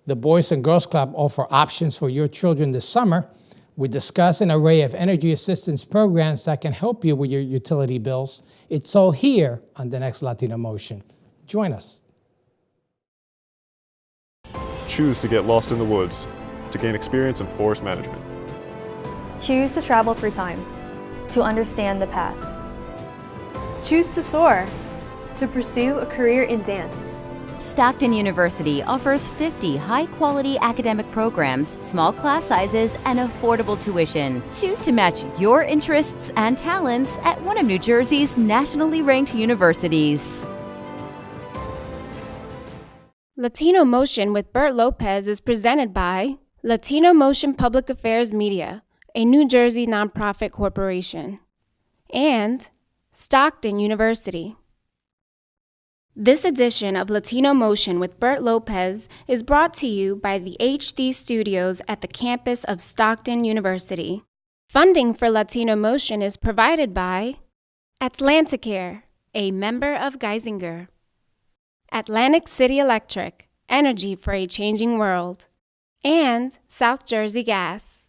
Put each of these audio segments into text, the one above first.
The Boys and Girls Club offer options for your children this summer. We discuss an array of energy assistance programs that can help you with your utility bills. It's all here on the next Latino Motion. Join us. Choose to get lost in the woods to gain experience in forest management. Choose to travel through time to understand the past. Choose to soar to pursue a career in dance. Stockton University offers 50 high-quality academic programs, small class sizes, and affordable tuition. Choose to match your interests and talents at one of New Jersey's nationally ranked universities. Latino Motion with Bert Lopez is presented by Latino Motion Public Affairs Media, a New Jersey nonprofit corporation, and Stockton University. This edition of Latino Motion with Bert Lopez is brought to you by the HD Studios at the campus of Stockton University. Funding for Latino Motion is provided by Atlanticare, a member of Geisinger, Atlantic City Electric, energy for a changing world, and South Jersey Gas.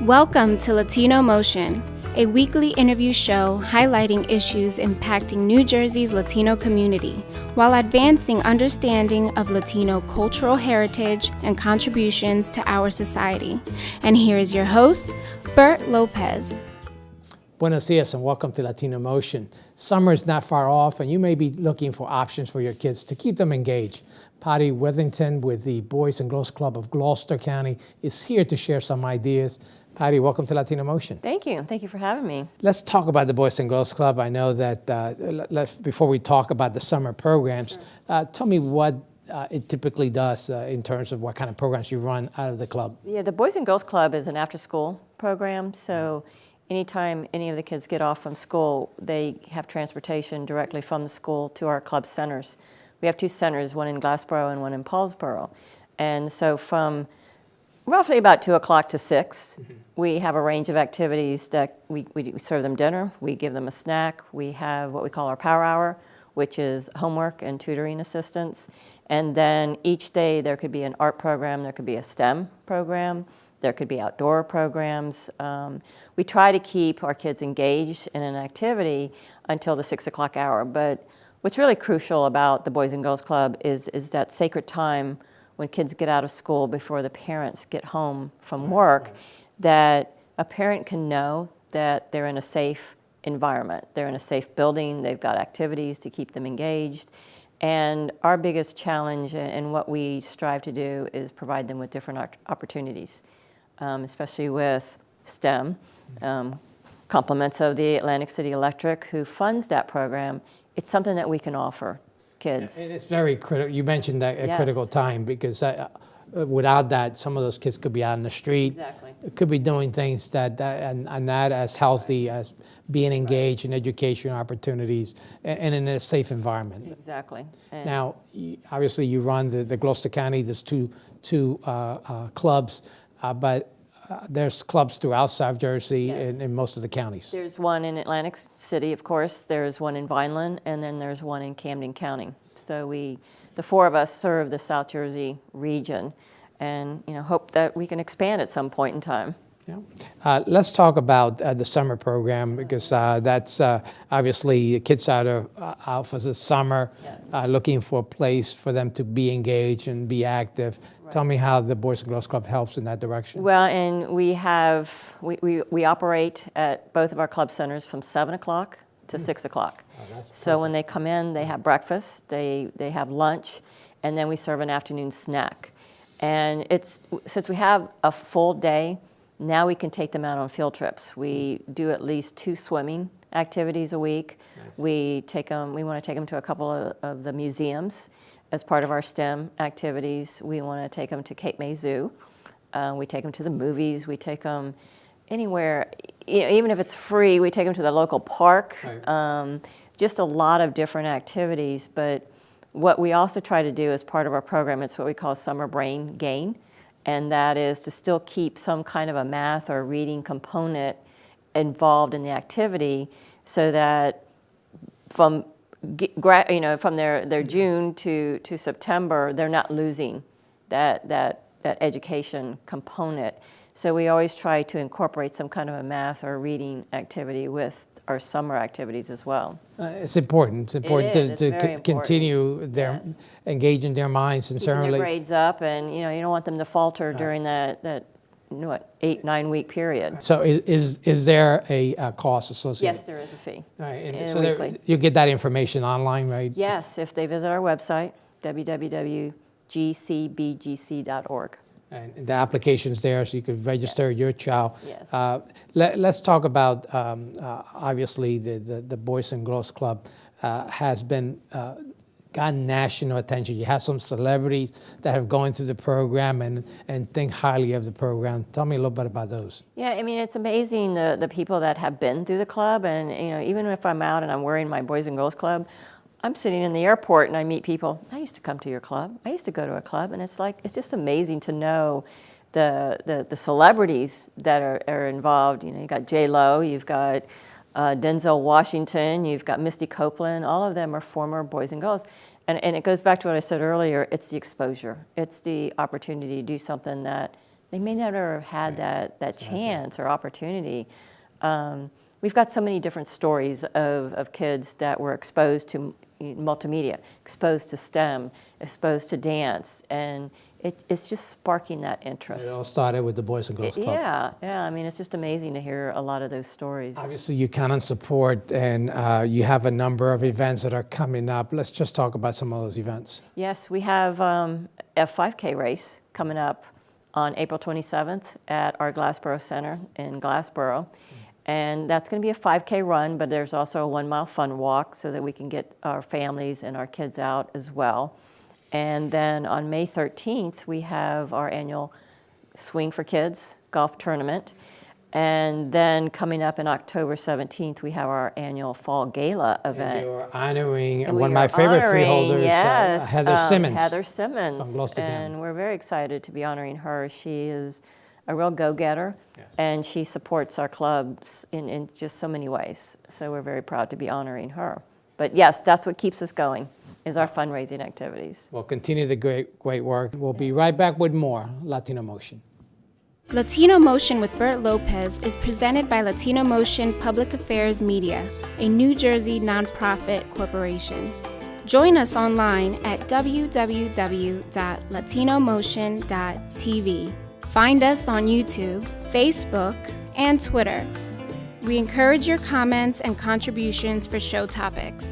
Welcome to Latino Motion, a weekly interview show highlighting issues impacting New Jersey's Latino community while advancing understanding of Latino cultural heritage and contributions to our society. And here is your host, Bert Lopez. Buenos dias and welcome to Latino Motion. Summer is not far off and you may be looking for options for your kids to keep them engaged. Patty Withington with the Boys and Girls Club of Gloucester County is here to share some ideas. Patty, welcome to Latino Motion. Thank you. Thank you for having me. Let's talk about the Boys and Girls Club. I know that before we talk about the summer programs, tell me what it typically does in terms of what kind of programs you run out of the club. Yeah, the Boys and Girls Club is an after-school program, so anytime any of the kids get off from school, they have transportation directly from the school to our club centers. We have two centers, one in Glassboro and one in Paulsboro. And so from roughly about 2 o'clock to 6, we have a range of activities that we serve them dinner, we give them a snack, we have what we call our power hour, which is homework and tutoring assistance. And then each day there could be an art program, there could be a STEM program, there could be outdoor programs. We try to keep our kids engaged in an activity until the 6 o'clock hour. But what's really crucial about the Boys and Girls Club is that sacred time when kids get out of school before the parents get home from work, that a parent can know that they're in a safe environment. They're in a safe building, they've got activities to keep them engaged. And our biggest challenge and what we strive to do is provide them with different opportunities, especially with STEM. Compliments of the Atlantic City Electric, who funds that program. It's something that we can offer kids. And it's very critical. You mentioned that a Yes. critical time because without that, some of those kids could be out in the street. Exactly. Could be doing things that and not as healthy as being engaged in education opportunities and in a safe environment. Exactly. And Now, obviously, you run the Gloucester County. There's two clubs, but there's clubs throughout South Jersey Yes. in most of the counties. there's one in Atlantic City, of course. There's one in Vineland, and then there's one in Camden County. So the four of us serve the South Jersey region, and hope that we can expand at some point in time. Yeah. Let's talk about the summer program because that's obviously kids out for the summer, Yes. looking for a place for them to be engaged and be active. Right. Tell me how the Boys and Girls Club helps in that direction. Well, and we operate at both of our club centers from 7 o'clock to 6 o'clock. Oh, that's So when they come in, they have breakfast, they have lunch, and then we serve an afternoon snack. And since we have a full day, now we can take them out on field trips. We do at least 2 swimming activities a week. Nice. We want to take them to a couple of the museums as part of our STEM activities. We want to take them to Cape May Zoo. We take them to the movies. We take them anywhere, even if it's free, we take them to the local park. Right. Just a lot of different activities. But what we also try to do as part of our program, it's what we call summer brain gain. And that is to still keep some kind of a math or reading component involved in the activity so that from from their June to September, they're not losing that education component. So we always try to incorporate some kind of a math or reading activity with our summer activities as well. It's important. It's important is. It's to very important. continue Yes. engaging their minds and Keeping their certainly. grades up, and you don't want them to falter during that 8-9 week period. So is there a cost associated? Yes, there is a fee. All right, and Yeah, so weekly. you get that information online, right? Yes, if they visit our website, www.gcbgc.org. And the application's there, so you could register Yes. your child. Yes. Let's talk about, obviously, the Boys and Girls Club has been gotten national attention. You have some celebrities that have gone through the program and think highly of the program. Tell me a little bit about those. Yeah, I mean, it's amazing the people that have been through the club, and even if I'm out and I'm wearing my Boys and Girls Club, I'm sitting in the airport and I meet people. I used to come to your club. I used to go to a club, and it's just amazing to know the celebrities that are involved. You got J-Lo, you've got Denzel Washington, you've got Misty Copeland. All of them are former Boys and Girls, and it goes back to what I said earlier. It's the exposure. It's the opportunity to do something that they may never have had that chance or opportunity. We've got so many different stories of kids that were exposed to multimedia, exposed to STEM, exposed to dance, and it's just sparking that interest. It all started with the Boys and Girls Club. Yeah. I mean, it's just amazing to hear a lot of those stories. Obviously, you count on support, and you have a number of events that are coming up. Let's just talk about some of those events. Yes, we have a 5K race coming up on April 27th at our Glassboro Center in Glassboro. And that's going to be a 5K run, but there's also a 1 mile fun walk so that we can get our families and our kids out as well. And then on May 13th, we have our annual Swing for Kids golf tournament. And then coming up in October 17th, we have our annual Fall Gala event. You're honoring And one of we my are favorite honoring, freeholders, yes, Heather Simmons. Heather Simmons. from Gloucester County. And we're very excited to be honoring her. She is a real go-getter, and she supports our clubs in just so many ways. So we're very proud to be honoring her. But yes, that's what keeps us going, is our fundraising activities. Well, continue the great work. We'll be right back with more Latino Motion. Latino Motion with Bert Lopez is presented by Latino Motion Public Affairs Media, a New Jersey nonprofit corporation. Join us online at www.latinomotion.tv. Find us on YouTube, Facebook, and Twitter. We encourage your comments and contributions for show topics.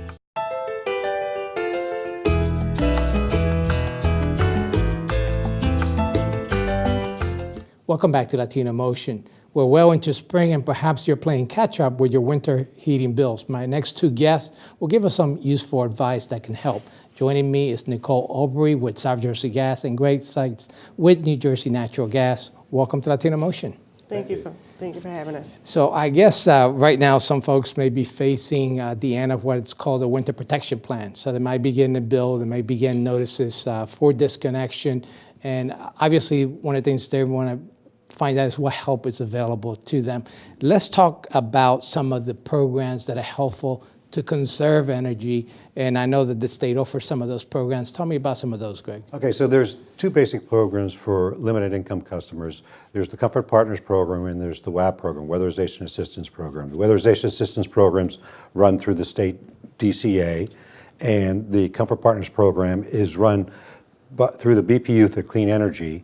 Welcome back to Latino Motion. We're well into spring, and perhaps you're playing catch up with your winter heating bills. My next two guests will give us some useful advice that can help. Joining me is Nicole Aubrey with South Jersey Gas and Greg Sykes with New Jersey Natural Gas. Welcome to Latino Motion. Thank you for having us. So I guess right now some folks may be facing the end of what's called a winter protection plan. So they might be getting a bill, they may be getting notices for disconnection, and obviously one of the things they want to find out is what help is available to them. Let's talk about some of the programs that are helpful to conserve energy, and I know that the state offers some of those programs. Tell me about some of those, Greg. Okay, so there's two basic programs for limited income customers. There's the Comfort Partners program and there's the WAP program, Weatherization Assistance Program. The Weatherization Assistance programs run through the state DCA, and the Comfort Partners program is run through the BPU, the Clean Energy,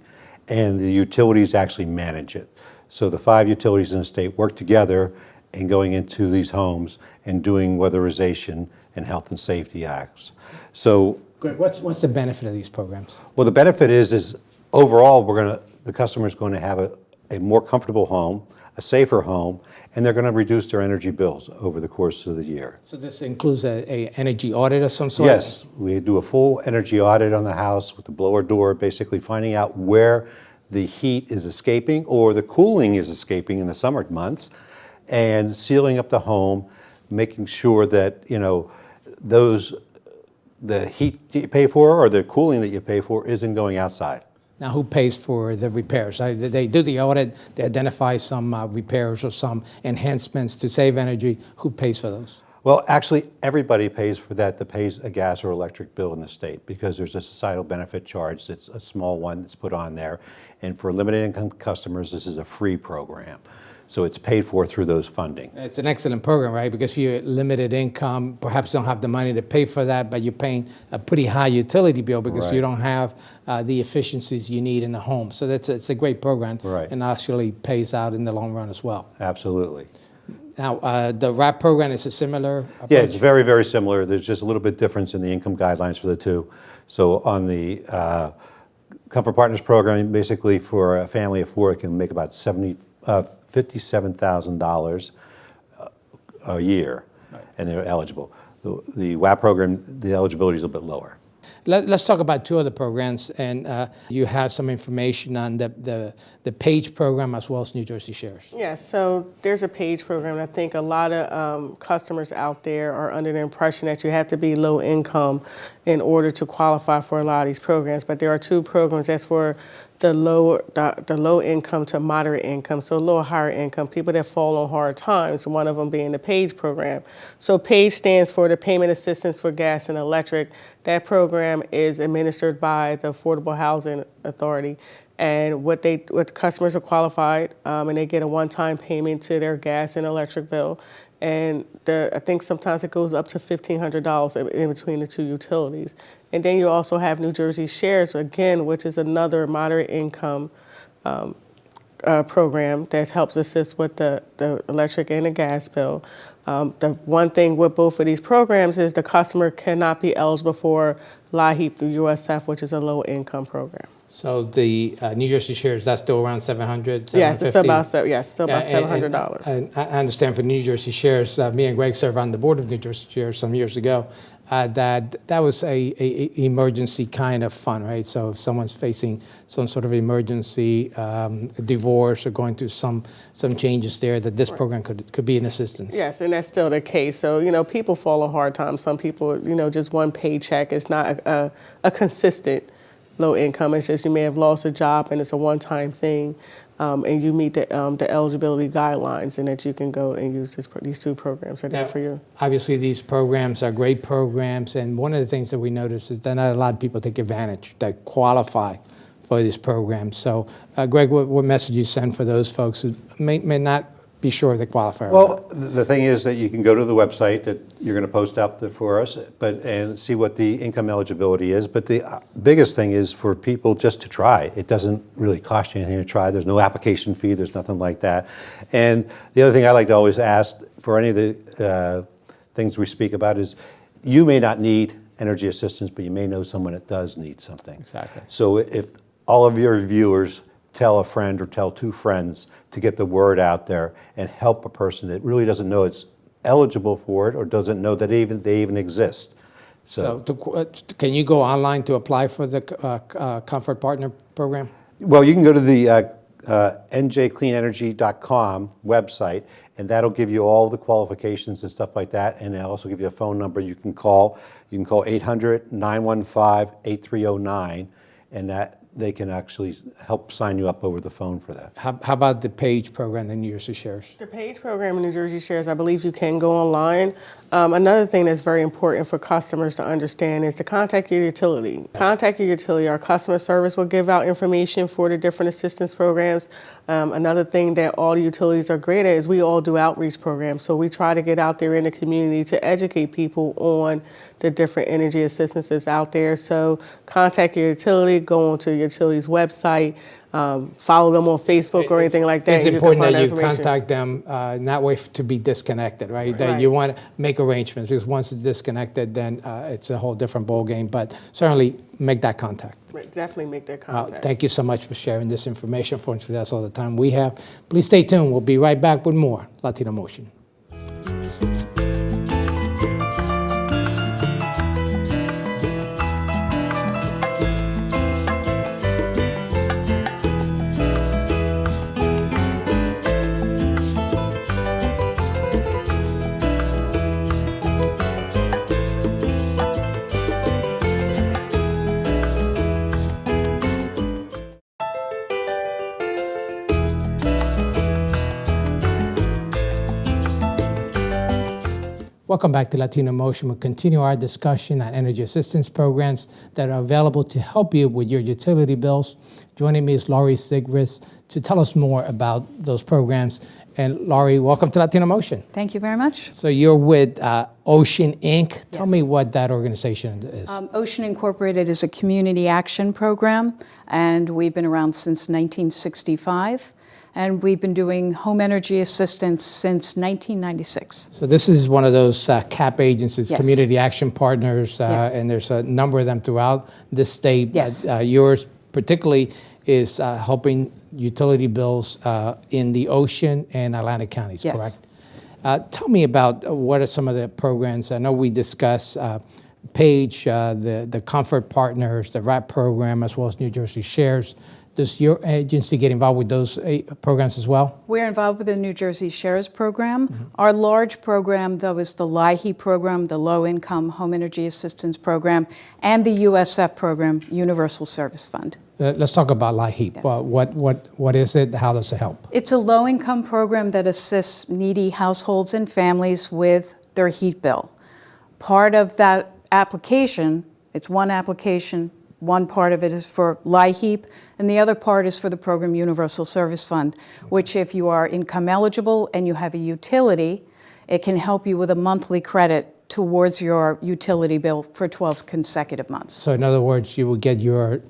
and the utilities actually manage it. So the 5 utilities in the state work together and going into these homes and doing weatherization and health and safety acts. So, Greg, what's the benefit of these programs? well, the benefit is overall the customer is going to have a more comfortable home, a safer home, and they're going to reduce their energy bills over the course of the year. So this includes a energy audit of some sort? Yes, we do a full energy audit on the house with the blower door, basically finding out where the heat is escaping or the cooling is escaping in the summer months, and sealing up the home, making sure that the heat you pay for or the cooling that you pay for isn't going outside. Now, who pays for the repairs? They do the audit, they identify some repairs or some enhancements to save energy. Who pays for those? Well, actually, everybody pays for that pays a gas or electric bill in the state because there's a societal benefit charge that's a small one that's put on there. And for limited income customers, this is a free program. So it's paid for through those funding. It's an excellent program, right? Because you're limited income, perhaps don't have the money to pay for that, but you're paying a pretty high utility bill because you don't have the efficiencies you need in the home. So it's a great program, and actually pays out in the long run as well. Absolutely. Now, the WRAP program is a similar approach? Yeah, it's very, very similar. There's just a little bit difference in the income guidelines for the two. So on the Comfort Partners program, basically for a family of four, it can make about $57,000 a year, and they're eligible. The WAP program, the eligibility is a bit lower. Let's talk about two other programs, and you have some information on the PAGE program as well as New Jersey Shares. Yes, so there's a PAGE program. I think a lot of customers out there are under the impression that you have to be low income in order to qualify for a lot of these programs, but there are two programs that's for the low income to moderate income, so a little higher income, people that fall on hard times, one of them being the PAGE program. So PAGE stands for the Payment Assistance for Gas and Electric. That program is administered by the Affordable Housing Authority. And what customers are qualified, and they get a one-time payment to their gas and electric bill. And I think sometimes it goes up to $1,500 in between the two utilities. And then you also have New Jersey Shares, again, which is another moderate income program that helps assist with the electric and the gas bill. The one thing with both of these programs is the customer cannot be eligible for LIHEAP through USF, which is a low income program. So the New Jersey Shares, that's still around $700? Yes, it's still about $700. And I understand for New Jersey Shares, me and Greg served on the board of New Jersey Shares some years ago, that was a emergency kind of fund, right? So if someone's facing some sort of emergency, divorce, or going through some changes there, that this program could be an assistance. Yes, and that's still the case. So, people fall on hard times. Some people, just one paycheck is not a consistent low income. It's just you may have lost a job and it's a one-time thing, and you meet the eligibility guidelines, and that you can go and use these two programs are there for you. Obviously, these programs are great programs, and one of the things that we notice is that not a lot of people take advantage that qualify for these programs. So, Greg, what message you send for those folks who may not be sure they qualify? Well, the thing is that you can go to the website that you're going to post out there for us, and see what the income eligibility is. But the biggest thing is for people just to try. It doesn't really cost you anything to try. There's no application fee. There's nothing like that. And the other thing I like to always ask for any of the things we speak about is, you may not need energy assistance, but you may know someone that does need something. Exactly. So if all of your viewers tell a friend or tell two friends to get the word out there and help a person that really doesn't know it's eligible for it or doesn't know that they even exist. So can you go online to apply for the Comfort Partner program? Well, you can go to the njcleanenergy.com website, and that'll give you all the qualifications and stuff like that, and it'll also give you a phone number you can call. You can call 800-915-8309, and that they can actually help sign you up over the phone for that. How about the PAGE program in New Jersey Shares? The PAGE program in New Jersey Shares, I believe you can go online. Another thing that's very important for customers to understand is to contact your utility. Contact your utility. Our customer service will give out information for the different assistance programs. Another thing that all the utilities are great at is we all do outreach programs. So we try to get out there in the community to educate people on the different energy assistances out there. So contact your utility, go onto your utility's website, follow them on Facebook or anything like that. It's important that you contact them, not wait to be disconnected, right? That you want to make arrangements, because once it's disconnected, then it's a whole different ballgame. But certainly make that contact. Definitely make that contact. Thank you so much for sharing this information. Fortunately, that's all the time we have. Please stay tuned. We'll be right back with more Latino Motion. Welcome back to Latino Motion. We'll continue our discussion on energy assistance programs that are available to help you with your utility bills. Joining me is Laurie Sigris to tell us more about those programs. And Laurie, welcome to Latino Motion. Thank you very much. So you're with Ocean Inc. Tell Yes. me what that organization is. Ocean Incorporated is a community action program, and we've been around since 1965. And we've been doing home energy assistance since 1996. So this is one of those CAP agencies, Yes. Community Action Partners, Yes. and there's a number of them throughout the state. Yes. Yours particularly is helping utility bills in the Ocean and Atlantic counties, Yes. correct? Tell me about what are some of the programs. I know we discussed PAGE, the Comfort Partners, the RAP program, as well as New Jersey Shares. Does your agency get involved with those programs as well? We're involved with the New Jersey Shares program. Our large program, though, is the LIHEAP program, the Low Income Home Energy Assistance Program, and the USF program, Universal Service Fund. Let's talk about LIHEAP. Yes. What is it? How does it help? It's a low-income program that assists needy households and families with their heat bill. Part of that application, it's one application, one part of it is for LIHEAP, and the other part is for the program Universal Service Fund, which if you are income eligible and you have a utility, it can help you with a monthly credit towards your utility bill for 12 consecutive months. So in other words, you would get your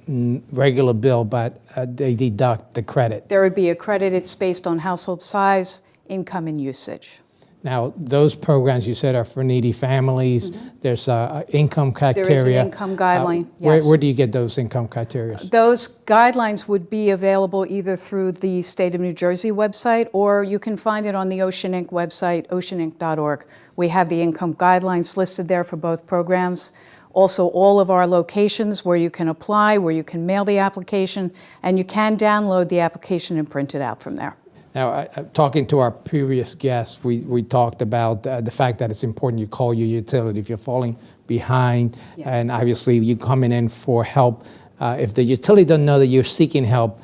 regular bill, but they deduct the credit. There would be a credit. It's based on household size, income, and usage. Now, those programs you said are for needy families. There's income criteria. There is an income guideline, yes. Where do you get those income criteria? Those guidelines would be available either through the State of New Jersey website, or you can find it on the Ocean Inc. website, oceaninc.org. We have the income guidelines listed there for both programs. Also, all of our locations where you can apply, where you can mail the application, and you can download the application and print it out from there. Now, talking to our previous guests, we talked about the fact that it's important you call your utility if you're falling behind, Yes. and obviously you coming in for help. If the utility doesn't know that you're seeking help,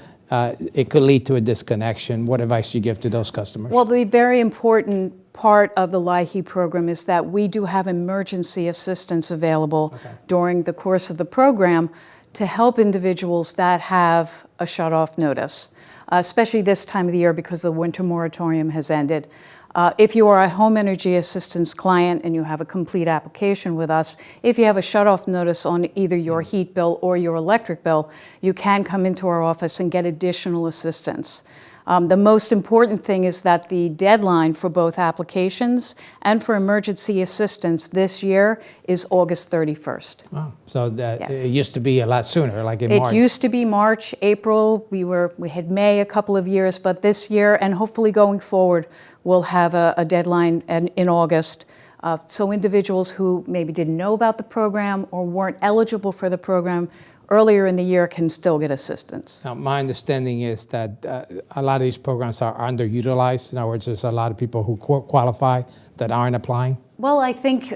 it could lead to a disconnection. What advice do you give to those customers? Well, the very important part of the LIHEAP program is that we do have emergency assistance available during the course of the program to help individuals that have a shut-off notice, especially this time of the year because the winter moratorium has ended. If you are a home energy assistance client and you have a complete application with us, if you have a shut-off notice on either your heat bill or your electric bill, you can come into our office and get additional assistance. The most important thing is that the deadline for both applications and for emergency assistance this year is August 31st. Wow. So that Yes. it used to be a lot sooner, like in It March. used to be March, April, we had May a couple of years, but this year, and hopefully going forward, we'll have a deadline in August. So individuals who maybe didn't know about the program or weren't eligible for the program earlier in the year can still get assistance. Now, my understanding is that a lot of these programs are underutilized. In other words, there's a lot of people who qualify that aren't applying. Well, I think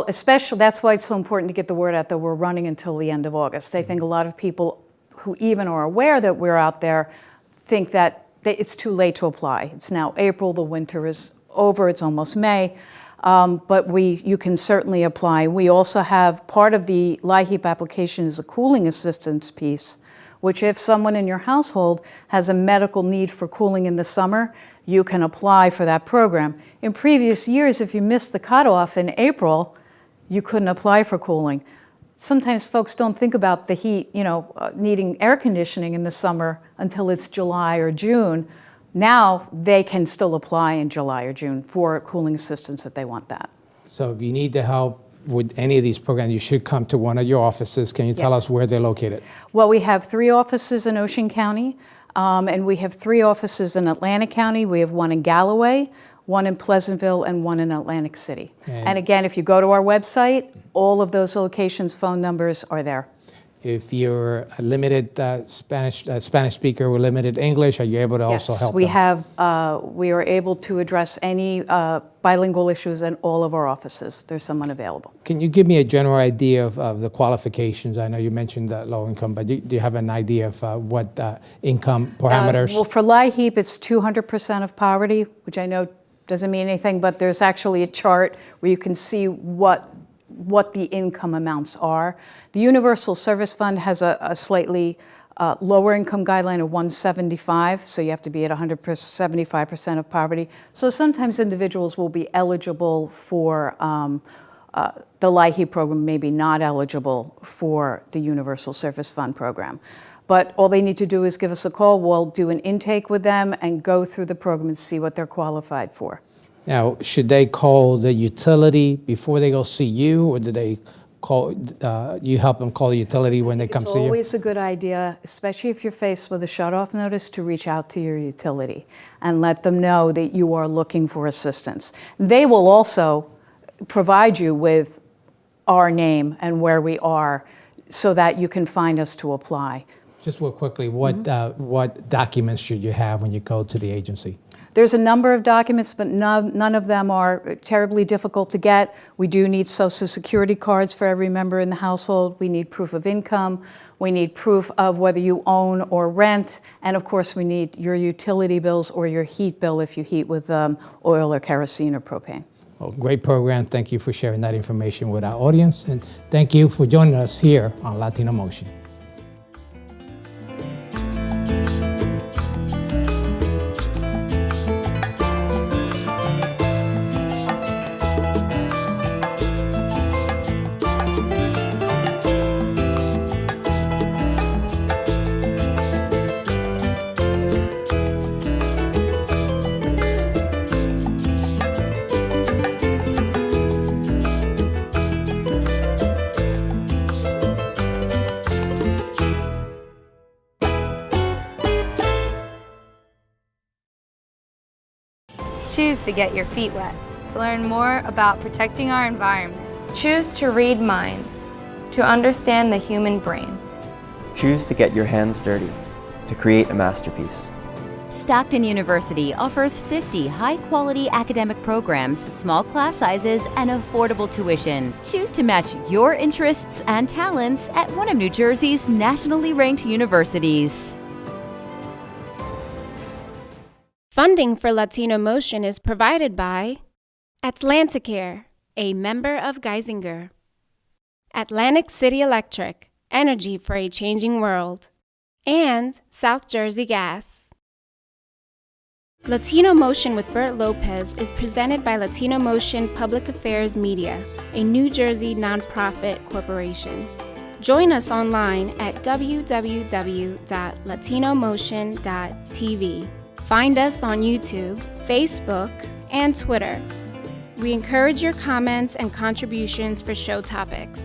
especially, that's why it's so important to get the word out that we're running until the end of August. I think a lot of people who even are aware that we're out there think that it's too late to apply. It's now April, the winter is over, it's almost May. But you can certainly apply. We also have part of the LIHEAP application is a cooling assistance piece, which if someone in your household has a medical need for cooling in the summer, you can apply for that program. In previous years, if you missed the cutoff in April, you couldn't apply for cooling. Sometimes folks don't think about the heat, needing air conditioning in the summer until it's July or June. Now they can still apply in July or June for cooling assistance if they want that. So if you need the help with any of these programs, you should come to one of your offices. Can you tell Yes. us where they're located? Well, we have 3 offices in Ocean County, and we have 3 offices in Atlantic County. We have one in Galloway, one in Pleasantville, and one in Atlantic City. And again, if you go to our website, all of those locations' phone numbers are there. If you're a limited Spanish speaker or limited English, are you able to also help we them? have. We are able to address any bilingual issues in all of our offices. There's someone available. Can you give me a general idea of the qualifications? I know you mentioned low income, but do you have an idea of what income parameters? Well, for LIHEAP, it's 200% of poverty, which I know doesn't mean anything, but there's actually a chart where you can see what the income amounts are. The Universal Service Fund has a slightly lower income guideline of 175, so you have to be at 175% of poverty. So sometimes individuals will be eligible for the LIHEAP program, maybe not eligible for the Universal Service Fund program. But all they need to do is give us a call. We'll do an intake with them and go through the program and see what they're qualified for. Now, should they call the utility before they go see you, or do they call, you help them call the utility when they come see you? It's always a good idea, especially if you're faced with a shut-off notice, to reach out to your utility and let them know that you are looking for assistance. They will also provide you with our name and where we are so that you can find us to apply. Just real quickly, what documents should you have when you go to the agency? There's a number of documents, but none of them are terribly difficult to get. We do need Social Security cards for every member in the household. We need proof of income. We need proof of whether you own or rent. And of course, we need your utility bills or your heat bill if you heat with oil or kerosene or propane. Well, great program. Thank you for sharing that information with our audience. And thank you for joining us here on Latino Motion. Choose to get your feet wet, to learn more about protecting our environment. Choose to read minds, to understand the human brain. Choose to get your hands dirty, to create a masterpiece. Stockton University offers 50 high-quality academic programs, small class sizes, and affordable tuition. Choose to match your interests and talents at one of New Jersey's nationally ranked universities. Funding for Latino Motion is provided by Atlanticare, a member of Geisinger; Atlantic City Electric, energy for a changing world; and South Jersey Gas. Latino Motion with Bert Lopez is presented by Latino Motion Public Affairs Media, a New Jersey nonprofit corporation. Join us online at www.latinomotion.tv. Find us on YouTube, Facebook, and Twitter. We encourage your comments and contributions for show topics.